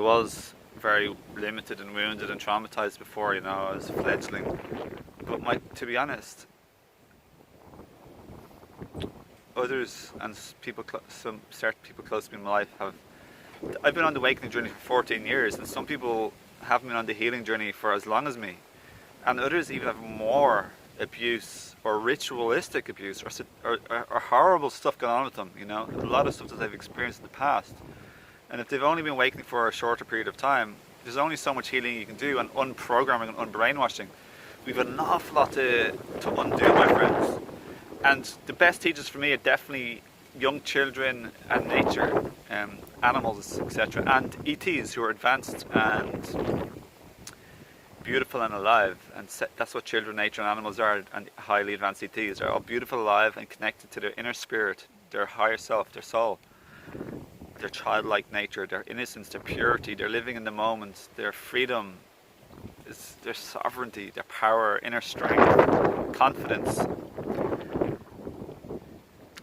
was very limited and wounded and traumatized before, you know, I was a fledgling. But to be honest, others and some certain people close to me in my life I've been on the awakening journey for 14 years, and some people haven't been on the healing journey for as long as me. And others even have more abuse or ritualistic abuse or horrible stuff going on with them, you know, a lot of stuff that they've experienced in the past. And if they've only been awakening for a shorter period of time, there's only so much healing you can do, and unprogramming and unbrainwashing. We've an awful lot to undo, my friends. And the best teachers for me are definitely young children and nature, animals, etc. And ETs who are advanced and beautiful and alive. And that's what children, nature and animals are, and highly advanced ETs. They're all beautiful, alive and connected to their inner spirit, their higher self, their soul, their childlike nature, their innocence, their purity, their living in the moment, their freedom, their sovereignty, their power, inner strength, confidence.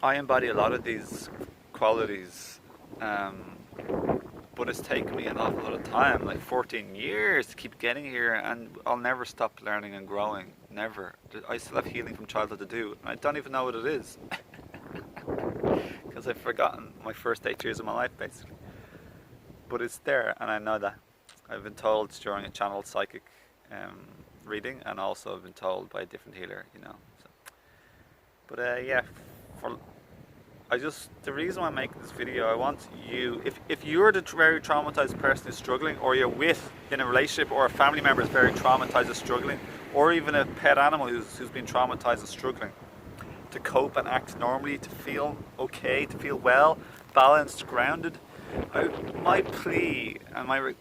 I embody a lot of these qualities, but it's taken me an awful lot of time, like 14 years to keep getting here, and I'll never stop learning and growing, never. I still have healing from childhood to do, and I don't even know what it is, because I've forgotten my first 8 years of my life, basically. But it's there, and I know that. I've been told during a channeled psychic reading, and also I've been told by a different healer, you know. So. But yeah, the reason why I'm making this video, I want you, if you're the very traumatized person who's struggling, or you're in a relationship, or a family member is very traumatized and struggling, or even a pet animal who's been traumatized and struggling, to cope and act normally, to feel okay, to feel well, balanced, grounded, my plea and my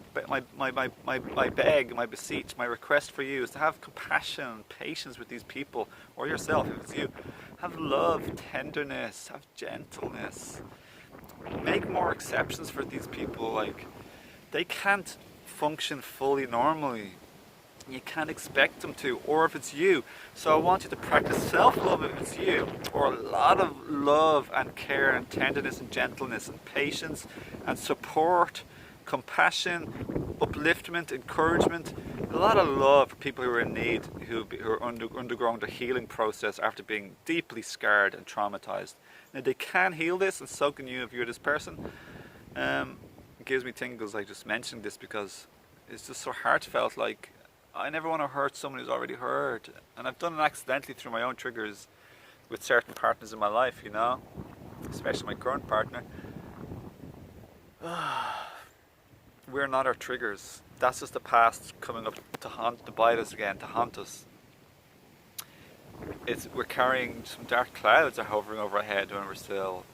beg, my beseech, my request for you is to have compassion and patience with these people, or yourself if it's you. Have love, tenderness, have gentleness. Make more exceptions for these people. Like, they can't function fully normally. You can't expect them to, or if it's you. So I want you to practice self-love if it's you, or a lot of love and care and tenderness and gentleness and patience and support, compassion, upliftment, encouragement, a lot of love for people who are in need, who are undergoing the healing process after being deeply scarred and traumatized. Now they can heal this, and so can you if you're this person. It gives me tingles like just mentioning this, because it's just so heartfelt. Like, I never want to hurt someone who's already hurt, and I've done it accidentally through my own triggers with certain partners in my life, you know, especially my current partner. We're not our triggers. That's just the past coming up to bite us again, to haunt us. We're carrying some dark clouds are hovering over our head when we're still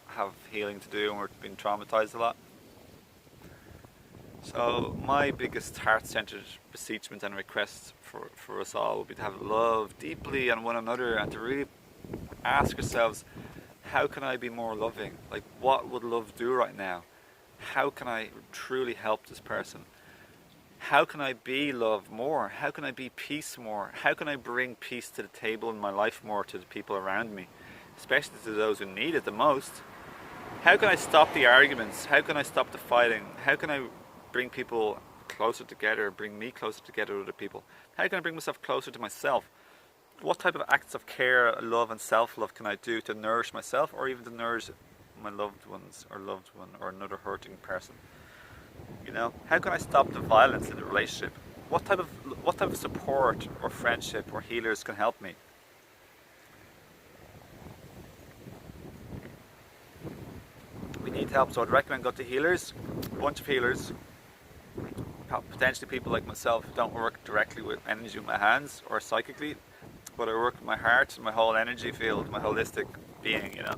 have healing to do and we're being traumatized a lot. So my biggest heart-centered beseechment and request for us all would be to have love deeply on one another, and to really ask ourselves, how can I be more loving? Like, what would love do right now? How can I truly help this person? How can I be love more? How can I be peace more? How can I bring peace to the table in my life more to the people around me, especially to those who need it the most? How can I stop the arguments? How can I stop the fighting? How can I bring people closer together, bring me closer together with other people? How can I bring myself closer to myself? What type of acts of care, love and self-love can I do to nourish myself, or even to nourish my loved ones or loved one or another hurting person? You know, how can I stop the violence in the relationship? What type of support or friendship or healers can help me? We need help, so I'd recommend go to healers, a bunch of healers, potentially people like myself who don't work directly with energy with my hands or psychically, but I work with my heart and my whole energy field, my holistic being, you know.